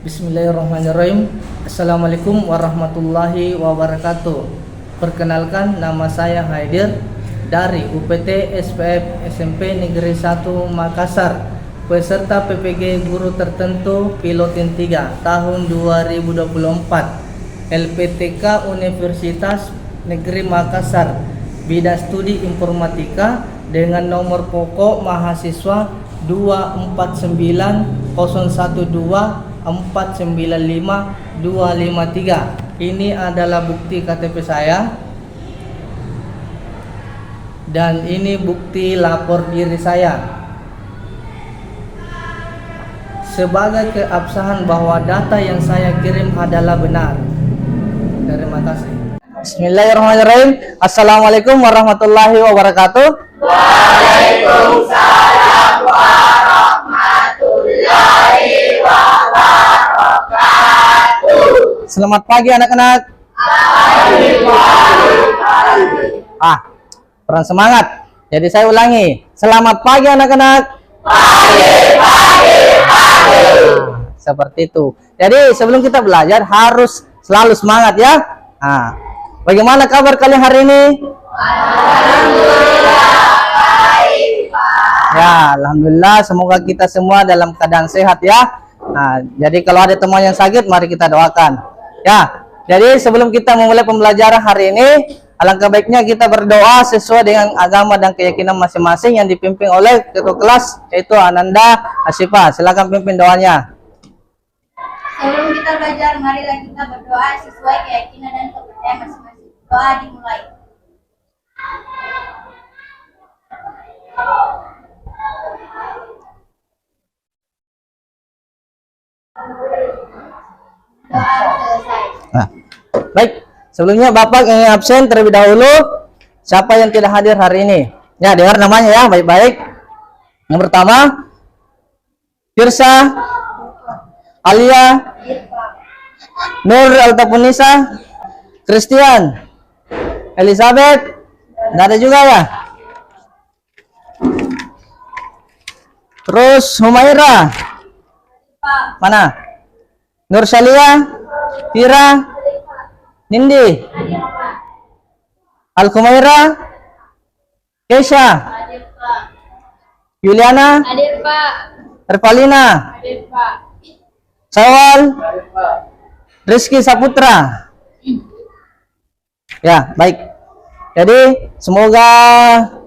Bismillahirrahmanirrahim. Assalamualaikum warahmatullahi wabarakatuh. Perkenalkan, nama saya Haidir dari UPT SPF SMP Negeri 1 Makassar, peserta PPG Guru Tertentu Pilotin 3 tahun 2024, LPTK Universitas Negeri Makassar, bidang studi informatika dengan nomor pokok mahasiswa 2495012 Ini adalah bukti KTP saya, dan ini bukti lapor diri saya sebagai keabsahan bahwa data yang saya kirim adalah benar. Terima kasih. Bismillahirrahmanirrahim. Assalamualaikum warahmatullahi wabarakatuh. Waalaikumsalam warahmatullahi wabarakatuh. Selamat pagi anak-anak. Kurang semangat. Jadi saya ulangi. Selamat pagi anak-anak. Seperti itu. Jadi sebelum kita belajar harus selalu semangat ya. Bagaimana kabar kalian hari ini? Alhamdulillah baik, Pak. Ya, alhamdulillah, semoga kita semua dalam keadaan sehat ya. Jadi kalau ada teman yang sakit, mari kita doakan. Ya, jadi sebelum kita memulai pembelajaran hari ini, alangkah baiknya kita berdoa sesuai dengan agama dan keyakinan masing-masing yang dipimpin oleh ketua kelas, yaitu Ananda Asyifa. Silakan pimpin doanya. Sebelum kita belajar, marilah kita berdoa sesuai keyakinan dan kepercayaan masing-masing. Doa dimulai. Doa selesai. Baik, sebelumnya Bapak ingin absen terlebih dahulu. Siapa yang tidak hadir hari ini? Ya, dengar namanya ya, baik-baik. Yang pertama, Firsa, Alia, Nur Altapunisa, Christian, Elizabeth, nggak ada juga ya? Terus Humaira, mana? Nur Salia, Fira, Nindi, Al-Kumaira, Kesha, Yuliana, Hadir, Pak. Ervalina, Hadir, Pak. Sawal, Rizky Saputra. Ya, baik. Jadi semoga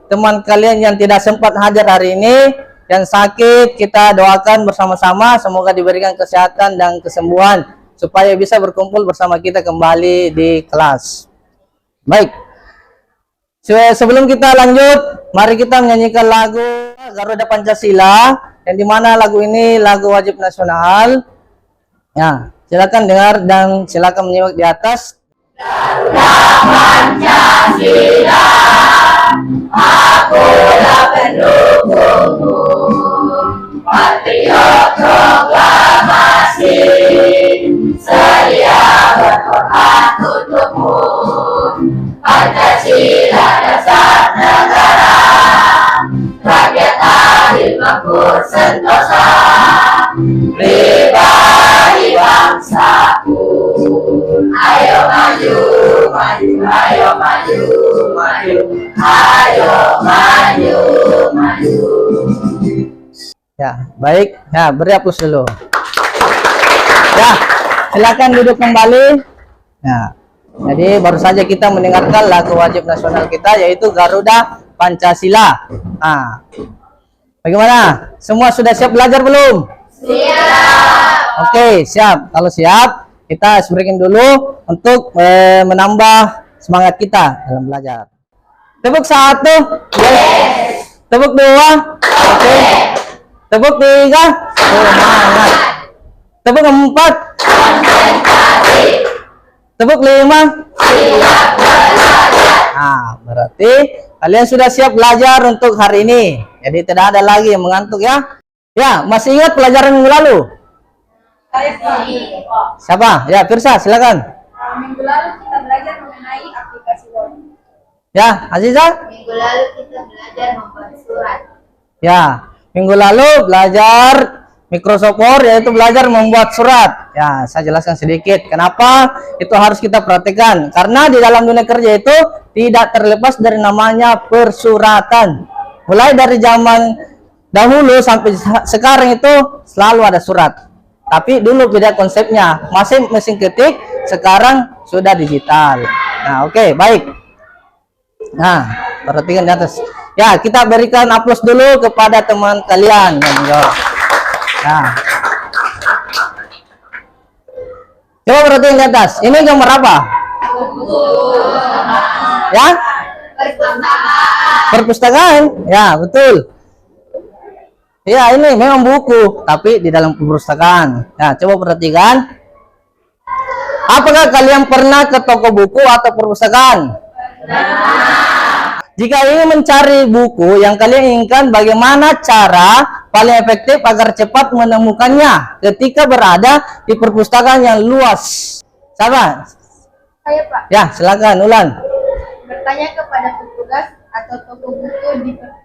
teman kalian yang tidak sempat hadir hari ini, yang sakit, kita doakan bersama-sama semoga diberikan kesehatan dan kesembuhan supaya bisa berkumpul bersama kita kembali di kelas. Baik. Sebelum kita lanjut, mari kita menyanyikan lagu Garuda Pancasila, yang dimana lagu ini lagu wajib nasional. Ya, silakan dengar dan silakan menyimak di atas. Garuda Pancasila, akulah pendukungmu, patriot proklamasi, sedia berkorban untukmu. Pancasila dasar negara, rakyat adil makmur sentosa, pribadi bangsaku. Ayo maju, maju, ayo maju, maju, ayo maju, maju. Ya, baik. Ya, beri aplaus dulu. Ya, silakan duduk kembali. Ya, jadi baru saja kita mendengarkan lagu wajib nasional kita, yaitu Garuda Pancasila. Bagaimana? Semua sudah siap belajar belum? Siap. Oke, siap. Kalau siap, kita berikan dulu untuk menambah semangat kita dalam belajar. Tepuk satu. Yes. Tepuk dua. Oke. Tepuk tiga. Semangat. Tepuk empat. Tepuk lima. Nah, berarti kalian sudah siap belajar untuk hari ini. Jadi tidak ada lagi yang mengantuk ya. Ya, masih ingat pelajaran minggu lalu? Siapa? Ya, Firsa, silakan. Minggu lalu kita belajar mengenai aplikasi Word. Ya, Aziza? Minggu lalu kita belajar membuat surat. Ya, minggu lalu belajar Microsoft Word, yaitu belajar membuat surat. Ya, saya jelaskan sedikit kenapa itu harus kita perhatikan. Karena di dalam dunia kerja itu tidak terlepas dari namanya persuratan. Mulai dari zaman dahulu sampai sekarang itu selalu ada surat. Tapi dulu beda konsepnya, masih mesin ketik, sekarang sudah digital. Nah, oke, baik. Nah, perhatikan di atas. Ya, kita berikan aplaus dulu kepada teman kalian yang menjawab. Nah, coba perhatikan di atas. Ini gambar apa? Ya? Perpustakaan. Ya, betul. Ya, ini memang buku, tapi di dalam perpustakaan. Nah, coba perhatikan. Apakah kalian pernah ke toko buku atau perpustakaan? Jika ingin mencari buku yang kalian inginkan, bagaimana cara paling efektif agar cepat menemukannya ketika berada di perpustakaan yang luas? Siapa? Saya, Pak. Ya, silakan, Ulan. Bertanya kepada petugas atau toko buku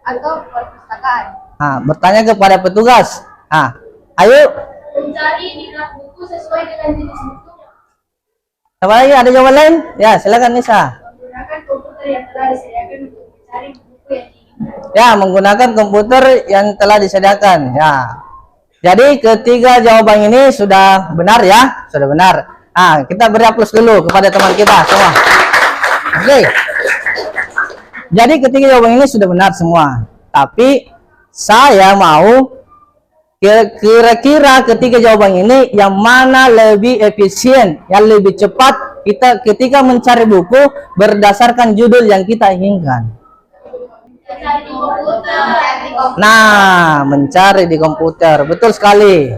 atau perpustakaan. Nah, bertanya kepada petugas. Nah, ayo. Mencari di rak buku sesuai dengan jenis buku. Apa lagi? Ada jawaban lain? Ya, silakan Nisa. Menggunakan komputer yang telah disediakan untuk mencari buku yang diinginkan. Ya, menggunakan komputer yang telah disediakan. Ya. Jadi ketiga jawaban ini sudah benar ya, sudah benar. Nah, kita beri aplaus dulu kepada teman kita semua. Oke. Jadi ketiga jawaban ini sudah benar semua. Tapi saya mau kira-kira ketiga jawaban ini yang mana lebih efisien, yang lebih cepat kita ketika mencari buku berdasarkan judul yang kita inginkan. Mencari di komputer. Nah, mencari di komputer, betul sekali.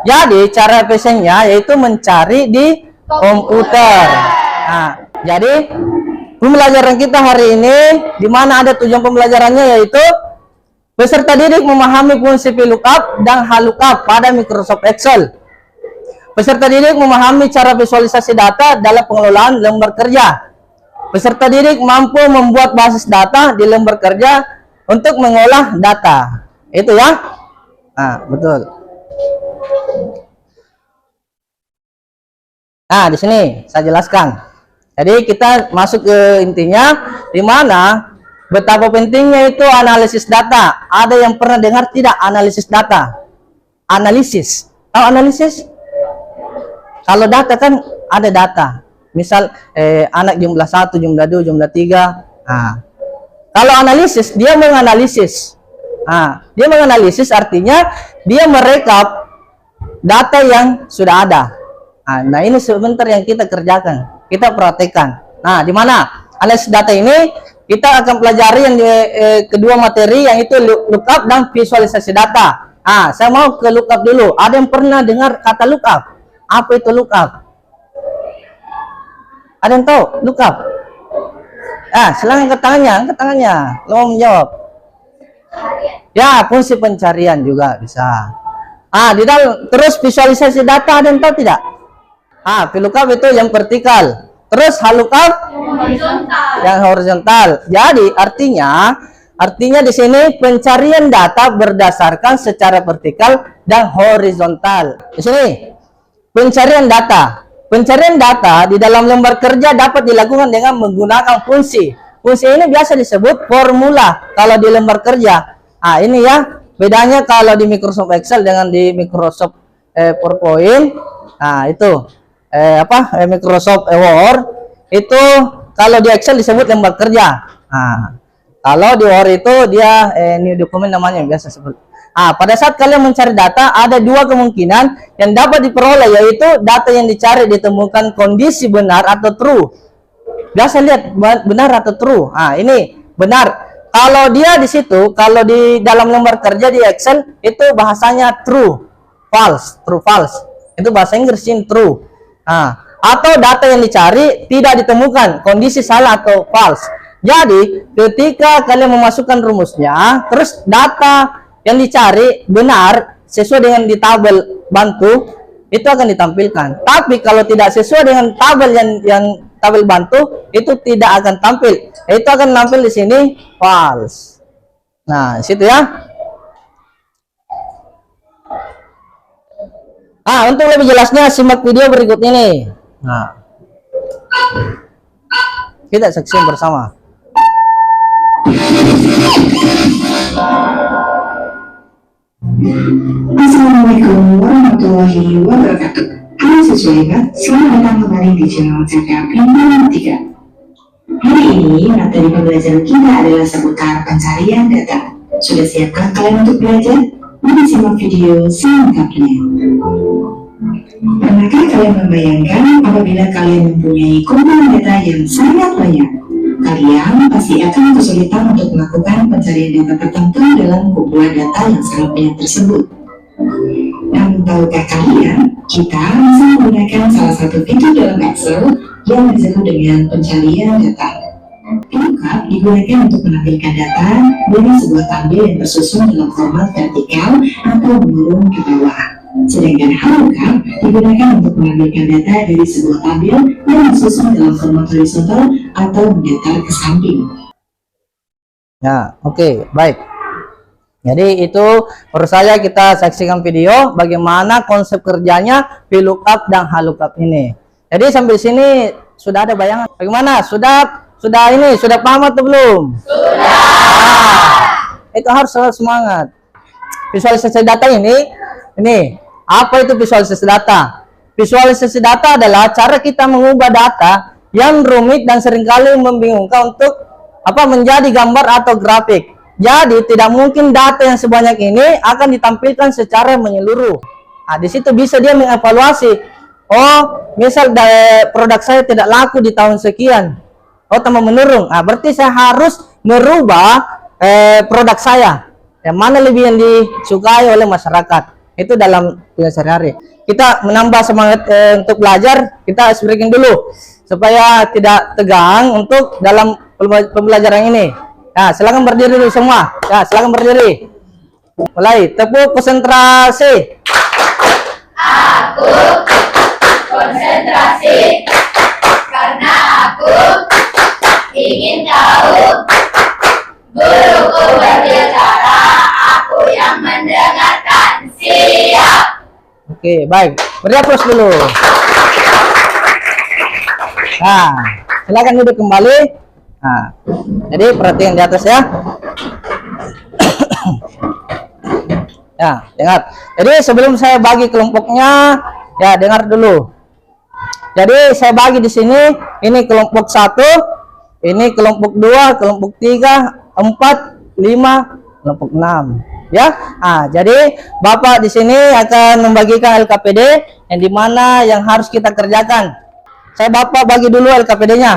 Jadi cara efisiennya yaitu mencari di komputer. Nah, jadi pembelajaran kita hari ini, di mana ada tujuan pembelajarannya yaitu peserta didik memahami fungsi VLOOKUP dan HLOOKUP pada Microsoft Excel. Peserta didik memahami cara visualisasi data dalam pengelolaan lembar kerja. Peserta didik mampu membuat basis data di lembar kerja untuk mengolah data. Itu ya? Nah, betul. Nah, di sini saya jelaskan. Jadi kita masuk ke intinya, di mana betapa pentingnya itu analisis data. Ada yang pernah dengar tidak analisis data? Analisis. Tahu analisis? Kalau data kan ada data. Misal anak jumlah 1, jumlah 2, jumlah 3. Nah, kalau analisis dia menganalisis. Nah, dia menganalisis artinya dia merekap data yang sudah ada. Nah, ini sebentar yang kita kerjakan. Kita perhatikan. Nah, di mana analisis data ini kita akan pelajari yang kedua materi, yang itu lookup dan visualisasi data. Ah, saya mau ke lookup dulu. Ada yang pernah dengar kata lookup? Apa itu lookup? Ada yang tahu lookup? Ah, silakan angkat tangannya, Lo mau menjawab? Ya, fungsi pencarian juga bisa. Ah, di dalam terus visualisasi data, ada yang tahu tidak? Ah, VLOOKUP itu yang vertikal. Terus HLOOKUP yang horizontal. Jadi artinya di sini pencarian data berdasarkan secara vertikal dan horizontal. Di sini pencarian data. Pencarian data di dalam lembar kerja dapat dilakukan dengan menggunakan fungsi. Fungsi ini biasa disebut formula kalau di lembar kerja. Ah, ini ya bedanya kalau di Microsoft Excel dengan di Microsoft PowerPoint. Nah, itu Microsoft Word itu kalau di Excel disebut lembar kerja. Nah, kalau di Word itu dia new dokumen namanya biasa sebut. Pada saat kalian mencari data ada dua kemungkinan yang dapat diperoleh, yaitu data yang dicari ditemukan kondisi benar atau true. Biasa lihat benar atau true. Ini benar. Kalau dia di situ, kalau di dalam lembar kerja di Excel itu bahasanya true, false, true, false. Itu bahasa Inggris ini true. Nah, atau data yang dicari tidak ditemukan, kondisi salah atau false. Jadi, ketika kalian memasukkan rumusnya, terus data yang dicari benar sesuai dengan di tabel bantu, itu akan ditampilkan. Tapi kalau tidak sesuai dengan tabel yang tabel bantu, itu tidak akan tampil. Itu akan tampil di sini false. Nah, situ ya. Untuk lebih jelasnya simak video berikut ini. Nah, kita saksikan bersama. Assalamualaikum warahmatullahi wabarakatuh. Halo siswa, selamat datang kembali di channel Cakap Informatika. Hari ini materi pembelajaran kita adalah seputar pencarian data. Sudah siapkah kalian untuk belajar? Mari simak video selengkapnya. Pernahkah kalian membayangkan apabila kalian mempunyai kumpulan data yang sangat banyak? Kalian pasti akan kesulitan untuk melakukan pencarian data tertentu dalam kumpulan data yang sangat banyak tersebut. Namun tahukah kalian, kita bisa menggunakan salah satu fitur dalam Excel yang disebut dengan pencarian data. VLOOKUP digunakan untuk menampilkan data dari sebuah tabel yang tersusun dalam format vertikal atau menurun ke bawah. Sedangkan HLOOKUP digunakan untuk menampilkan data dari sebuah tabel yang tersusun dalam format horizontal atau mendatar ke samping. Ya, oke, baik. Jadi itu menurut saya kita saksikan video bagaimana konsep kerjanya VLOOKUP dan HLOOKUP ini. Jadi sampai sini sudah ada bayangan bagaimana? Sudah paham atau belum? Sudah. Itu harus selalu semangat. Visualisasi data ini apa itu visualisasi data? Visualisasi data adalah cara kita mengubah data yang rumit dan seringkali membingungkan untuk menjadi gambar atau grafik. Jadi tidak mungkin data yang sebanyak ini akan ditampilkan secara menyeluruh. Di situ bisa dia mengevaluasi. Oh, misal produk saya tidak laku di tahun sekian. Oh, tambah menurun. Berarti saya harus merubah produk saya. Yang mana lebih yang disukai oleh masyarakat. Itu dalam sehari-hari. Kita menambah semangat untuk belajar. Kita breaking dulu supaya tidak tegang untuk dalam pembelajaran ini. Silakan berdiri dulu semua. Silakan berdiri. Mulai. Tepuk konsentrasi. Aku konsentrasi karena aku ingin tahu guruku berbicara, aku yang mendengarkan. Siap. Oke, baik. Beri aplaus dulu. Silakan duduk kembali. Jadi perhatian di atas ya. Ya, dengar. Jadi sebelum saya bagi kelompoknya, ya dengar dulu. Jadi saya bagi di sini, ini kelompok 1, ini kelompok 2, kelompok 3, 4, 5, kelompok 6. Ya. Jadi Bapak di sini akan membagikan LKPD yang dimana yang harus kita kerjakan. Saya Bapak bagi dulu LKPD-nya.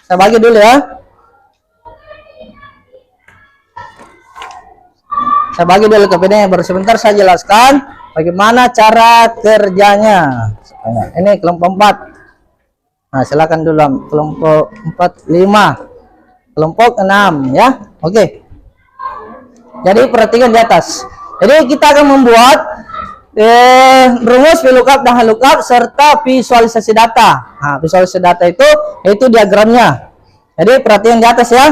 Saya bagi dulu ya. Saya bagi dulu LKPD-nya, baru sebentar saya jelaskan bagaimana cara kerjanya. Ini kelompok 4. Silakan dulu kelompok 4, 5, kelompok 6 ya. Oke. Jadi perhatikan di atas. Jadi kita akan membuat rumus VLOOKUP dan HLOOKUP serta visualisasi data. Visualisasi data itu diagramnya. Jadi perhatian di atas ya.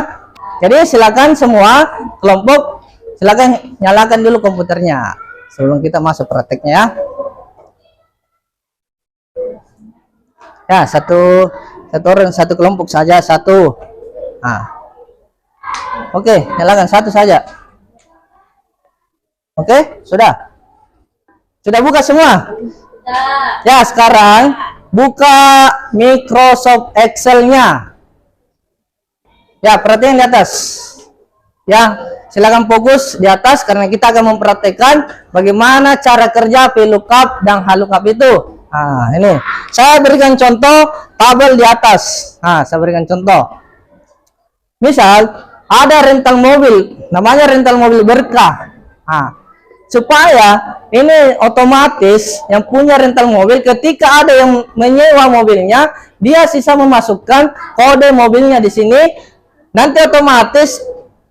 Jadi silakan semua kelompok, silakan nyalakan dulu komputernya sebelum kita masuk prakteknya ya. Satu orang satu kelompok saja, satu. Oke, nyalakan satu saja. Oke, sudah buka semua? Ya, sekarang buka Microsoft Excel-nya. Ya, perhatian di atas. Ya, silakan fokus di atas karena kita akan mempraktekkan bagaimana cara kerja VLOOKUP dan HLOOKUP itu. Ini. Saya berikan contoh tabel di atas. Saya berikan contoh. Misal ada rental mobil, namanya rental mobil berkah. Nah, supaya ini otomatis yang punya rental mobil ketika ada yang menyewa mobilnya, dia sisa memasukkan kode mobilnya di sini, nanti otomatis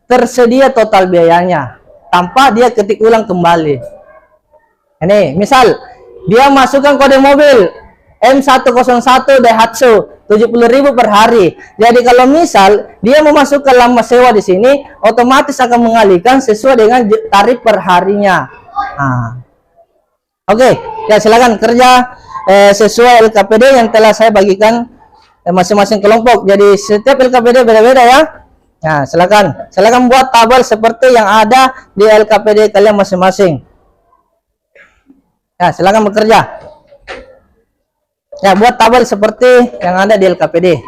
tersedia total biayanya tanpa dia ketik ulang kembali. Ini misal dia masukkan kode mobil M101 Daihatsu 70.000 per hari. Jadi kalau misal dia memasukkan lama sewa di sini, otomatis akan mengalihkan sesuai dengan tarif per harinya. Oke, ya silakan kerja sesuai LKPD yang telah saya bagikan masing-masing kelompok. Jadi setiap LKPD beda-beda ya. Nah, silakan buat tabel seperti yang ada di LKPD kalian masing-masing. Ya, silakan bekerja. Ya, buat tabel seperti yang ada di LKPD.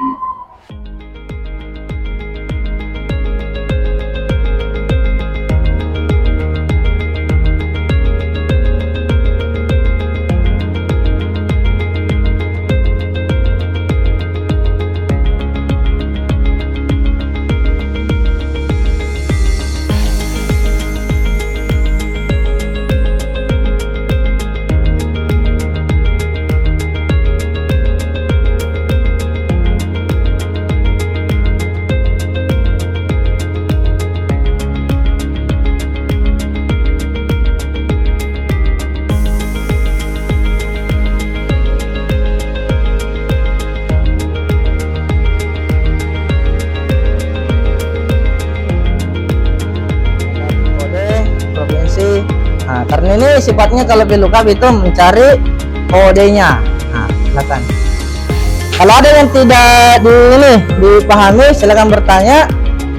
Nah, karena ini sifatnya kalau VLOOKUP itu mencari kodenya. Nah, silakan. Kalau ada yang tidak dipahami, silakan bertanya,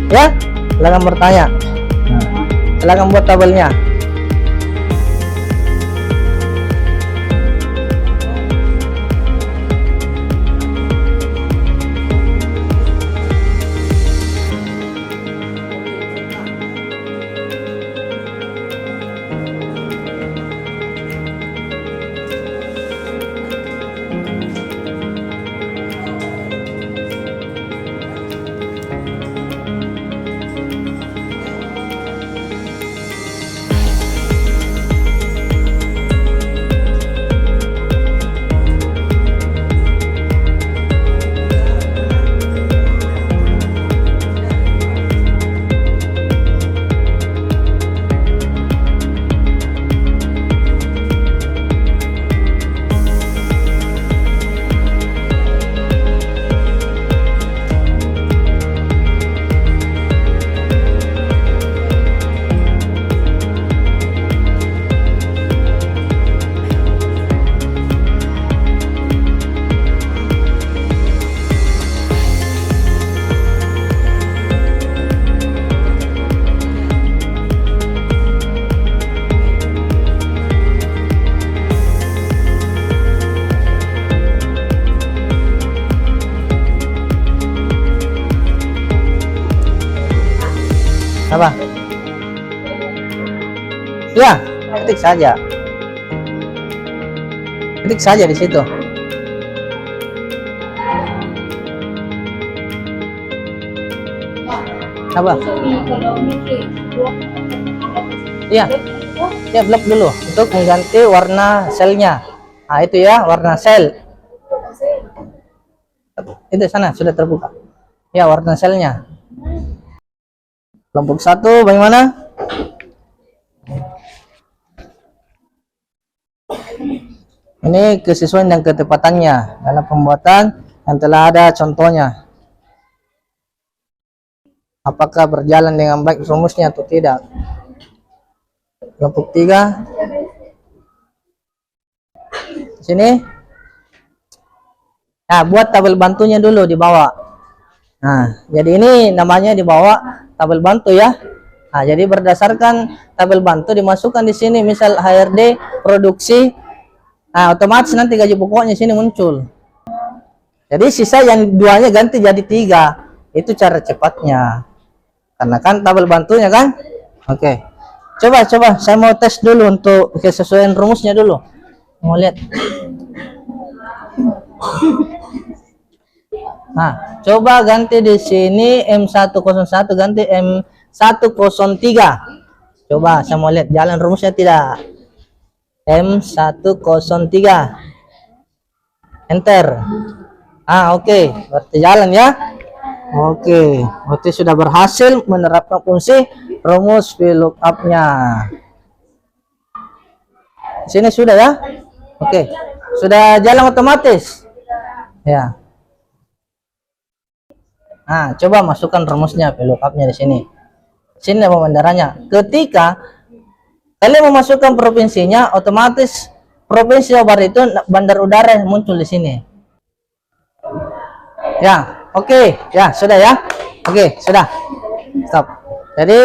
ya. Silakan bertanya. Nah, silakan buat tabelnya. Apa? Ya, ketik saja. Ketik saja di situ. Apa? Iya. Ya, blok dulu untuk mengganti warna selnya. Nah, itu ya, warna sel. Itu sana sudah terbuka. Ya, warna selnya. Kelompok 1 bagaimana? Ini kesesuaian dan ketepatannya dalam pembuatan yang telah ada contohnya. Apakah berjalan dengan baik rumusnya atau tidak? Kelompok 3 sini. Nah, buat tabel bantunya dulu di bawah. Nah, jadi ini namanya di bawah tabel bantu ya. Nah, jadi berdasarkan tabel bantu dimasukkan di sini, misal HRD produksi. Nah, otomatis nanti gaji pokoknya sini muncul. Jadi sisa yang duanya ganti jadi 3. Itu cara cepatnya. Karena kan tabel bantunya kan. Oke. Coba saya mau tes dulu untuk kesesuaian rumusnya dulu. Mau lihat. Nah, coba ganti di sini M101 ganti M103. Coba saya mau lihat jalan rumusnya tidak. M103. Enter. Oke. Berarti jalan ya. Oke. Berarti sudah berhasil menerapkan fungsi rumus VLOOKUP-nya. Sini sudah ya. Oke. Sudah jalan otomatis. Ya. Nah, coba masukkan rumusnya VLOOKUP-nya di sini. Sini pembendarannya. Ketika kalian memasukkan provinsinya, otomatis provinsi Jawa Barat itu bandar udara yang muncul di sini. Ya, oke. Ya, sudah ya. Oke, sudah. Stop. Jadi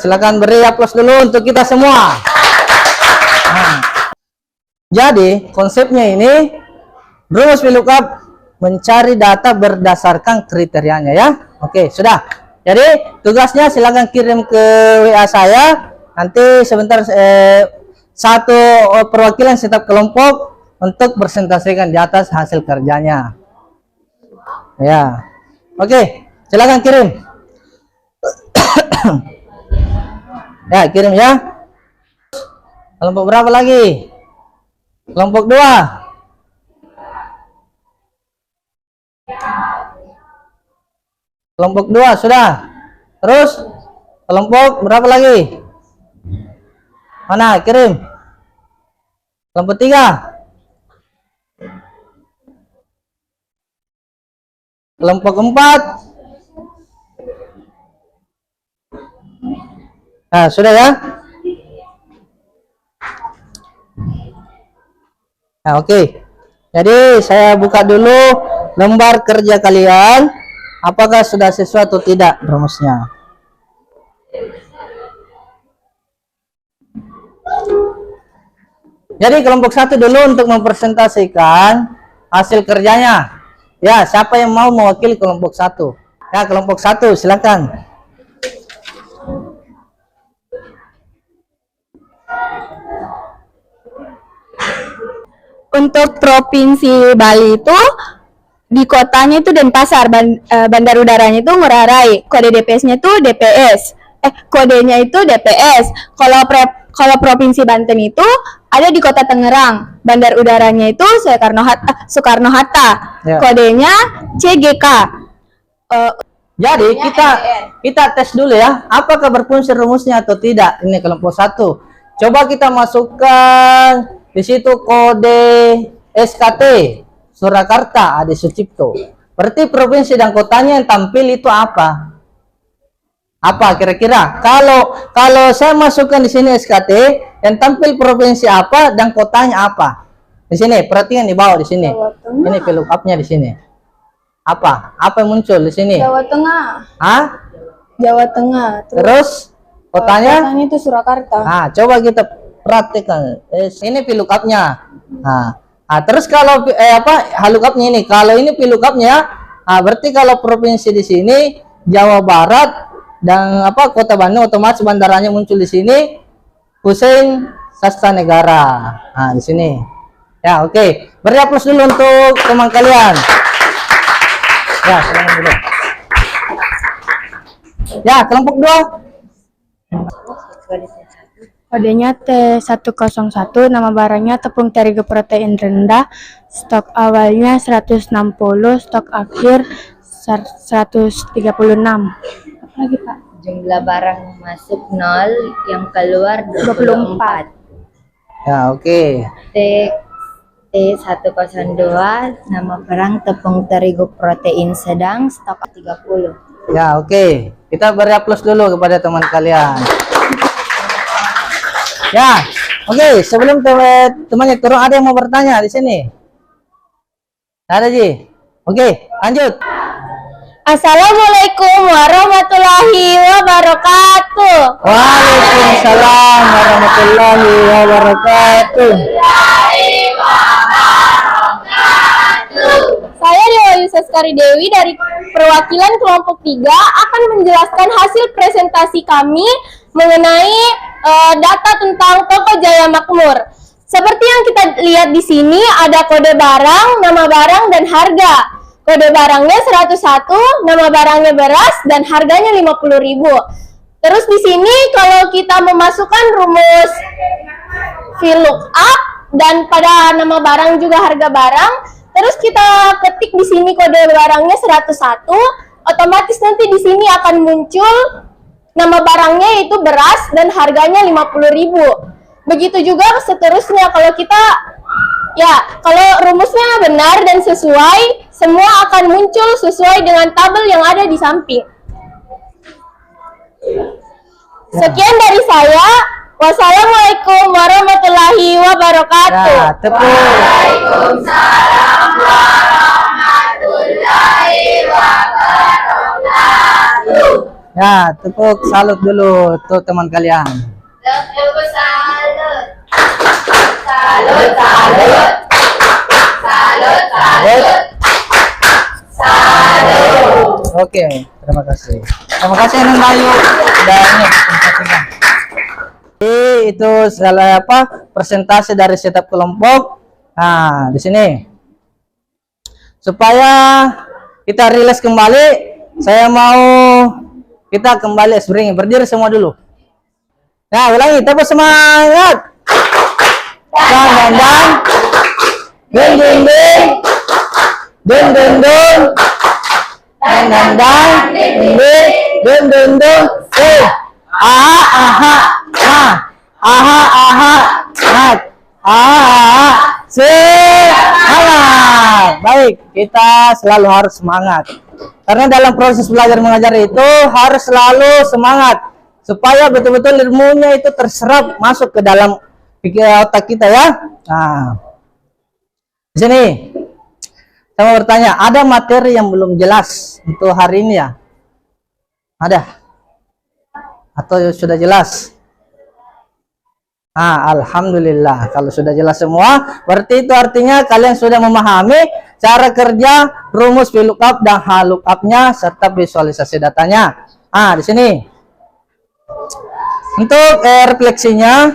silakan beri aplaus dulu untuk kita semua. Nah, jadi konsepnya ini rumus VLOOKUP mencari data berdasarkan kriterianya ya. Oke, sudah. Jadi tugasnya silakan kirim ke WA saya. Nanti sebentar satu perwakilan setiap kelompok untuk presentasikan di atas hasil kerjanya. Ya. Oke, silakan kirim. Ya, kirim ya. Kelompok berapa lagi? Kelompok 2. Kelompok 2 sudah. Terus kelompok berapa lagi? Mana? Kirim. Kelompok 3. Kelompok 4. Nah, sudah ya? Nah, oke. Jadi saya buka dulu lembar kerja kalian. Apakah sudah sesuai atau tidak rumusnya? Jadi kelompok 1 dulu untuk mempresentasikan hasil kerjanya. Ya, siapa yang mau mewakili kelompok 1? Ya, kelompok 1 silakan. Untuk Provinsi Bali itu di kotanya itu Denpasar, bandar udaranya itu Ngurah Rai, kode DPS-nya itu DPS. Kodenya itu DPS. Kalau Provinsi Banten itu ada di Kota Tangerang, bandar udaranya itu Soekarno Hatta. Ya. Kodenya CGK. Jadi kita tes dulu ya, apakah berfungsi rumusnya atau tidak. Ini kelompok 1. Coba kita masukkan di situ kode SKT Surakarta Adi Sucipto. Berarti provinsi dan kotanya yang tampil itu apa? Apa kira-kira? Kalau saya masukkan di sini SKT, yang tampil provinsi apa dan kotanya apa? Di sini, perhatikan di bawah di sini. Ini VLOOKUP-nya di sini. Apa? Apa yang muncul di sini? Jawa Tengah. Hah? Jawa Tengah. Terus kotanya? Kotanya itu Surakarta. Nah, coba kita perhatikan. Ini VLOOKUP-nya. Nah, terus kalau VLOOKUP-nya ini, kalau ini VLOOKUP-nya, berarti kalau provinsi di sini Jawa Barat dan Kota Bandung, otomatis bandaranya muncul di sini Hussein Sastra Negara. Nah, di sini. Ya, oke. Beri aplaus dulu untuk teman kalian. Ya, silakan dulu. Ya, kelompok 2. Kodenya T101, nama barangnya tepung terigu protein rendah, stok awalnya 160, stok akhir 136. Apa lagi, Pak? Jumlah barang masuk 0, yang keluar 24. Ya, oke. T102, nama barang tepung terigu protein sedang, stok 30. Ya, oke. Kita beri aplaus dulu kepada teman kalian. Ya, oke. Sebelum temannya turun, ada yang mau bertanya di sini? Ada, Ji? Oke, lanjut. Assalamualaikum warahmatullahi wabarakatuh. Waalaikumsalam warahmatullahi wabarakatuh. Saya Dewa Yusaskari Dewi dari perwakilan kelompok 3 akan menjelaskan hasil presentasi kami mengenai data tentang Toko Jaya Makmur. Seperti yang kita lihat di sini, ada kode barang, nama barang, dan harga. Kode barangnya 101, nama barangnya beras, dan harganya 50.000. Terus di sini kalau kita memasukkan rumus VLOOKUP dan pada nama barang juga harga barang, terus kita ketik di sini kode barangnya 101, otomatis nanti di sini akan muncul nama barangnya yaitu beras dan harganya 50.000. Begitu juga seterusnya kalau kita kalau rumusnya benar dan sesuai, semua akan muncul sesuai dengan tabel yang ada di samping. Sekian dari saya. Wassalamualaikum warahmatullahi wabarakatuh. Ya, tepuk. Waalaikumsalam warahmatullahi wabarakatuh. Ya, tepuk salut dulu tuh teman kalian. Tepuk salut. Salut, salut. Salut, salut. Salut. Oke, terima kasih. Terima kasih Neng Bayu. Dan ini presentasinya. Itu segala presentasi dari setiap kelompok. Nah, di sini supaya kita rilis kembali, saya mau kita kembali berdiri semua dulu. Nah, ulangi, tepuk semangat. Dan dun dun dun dun dun dun dun dun dun. Semangat. Baik, kita selalu harus semangat. Karena dalam proses belajar mengajar itu harus selalu semangat supaya betul-betul ilmunya itu terserap masuk ke dalam pikiran otak kita ya. Nah, di sini saya mau bertanya, ada materi yang belum jelas untuk hari ini ya? Ada? Atau sudah jelas? Alhamdulillah. Kalau sudah jelas semua, berarti itu artinya kalian sudah memahami cara kerja rumus VLOOKUP dan HLOOKUP-nya serta visualisasi datanya. Di sini. Untuk refleksinya,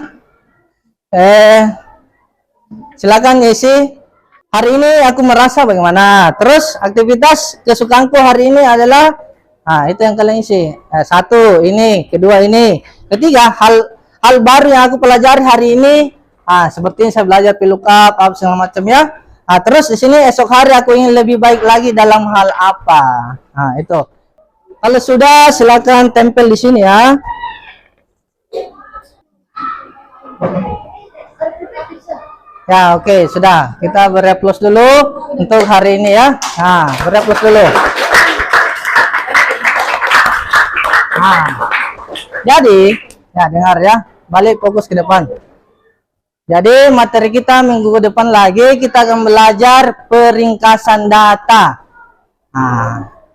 silakan isi. Hari ini aku merasa bagaimana. Terus aktivitas kesukaanku hari ini adalah, itu yang kalian isi. Satu ini, kedua ini, ketiga hal baru yang aku pelajari hari ini. Seperti saya belajar VLOOKUP apa segala macam ya. Terus di sini esok hari aku ingin lebih baik lagi dalam hal apa. Itu. Kalau sudah silakan tempel di sini ya. Ya, oke, sudah. Kita bereplus dulu untuk hari ini ya. Bereplus dulu. Jadi, ya dengar ya. Balik fokus ke depan. Jadi, materi kita minggu ke depan lagi kita akan belajar peringkasan data.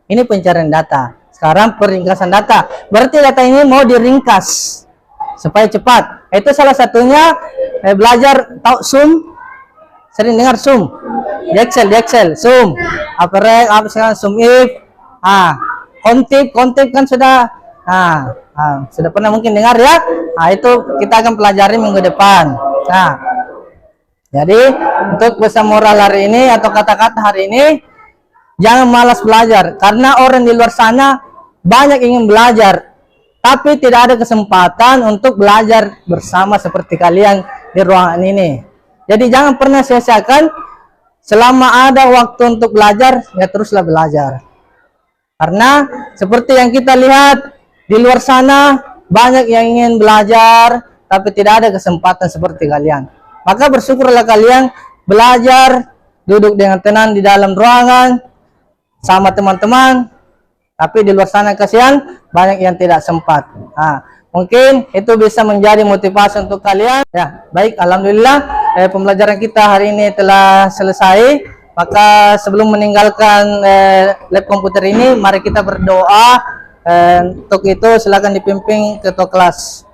Ini pencarian data. Sekarang peringkasan data. Berarti data ini mau diringkas supaya cepat. Itu salah satunya belajar tahu sum. Sering dengar sum di Excel sum apa sekarang sum if. Kontip kan sudah sudah pernah mungkin dengar ya. Itu kita akan pelajari minggu depan. Jadi untuk pesan moral hari ini atau kata-kata hari ini, jangan malas belajar karena orang di luar sana banyak ingin belajar tapi tidak ada kesempatan untuk belajar bersama seperti kalian di ruangan ini. Jadi jangan pernah sia-siakan, selama ada waktu untuk belajar, ya teruslah belajar. Karena seperti yang kita lihat di luar sana, banyak yang ingin belajar tapi tidak ada kesempatan seperti kalian. Maka bersyukurlah kalian belajar, duduk dengan tenang di dalam ruangan sama teman-teman. Tapi di luar sana kasihan banyak yang tidak sempat. Mungkin itu bisa menjadi motivasi untuk kalian. Ya, baik, alhamdulillah pembelajaran kita hari ini telah selesai. Maka sebelum meninggalkan lab komputer ini, mari kita berdoa. Untuk itu silakan dipimpin ketua kelas.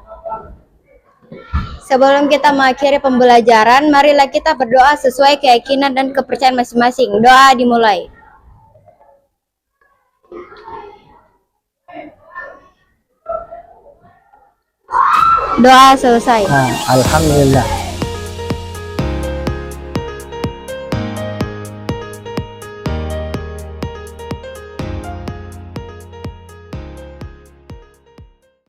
Sebelum kita mengakhiri pembelajaran, marilah kita berdoa sesuai keyakinan dan kepercayaan masing-masing. Doa dimulai. Doa selesai. Alhamdulillah.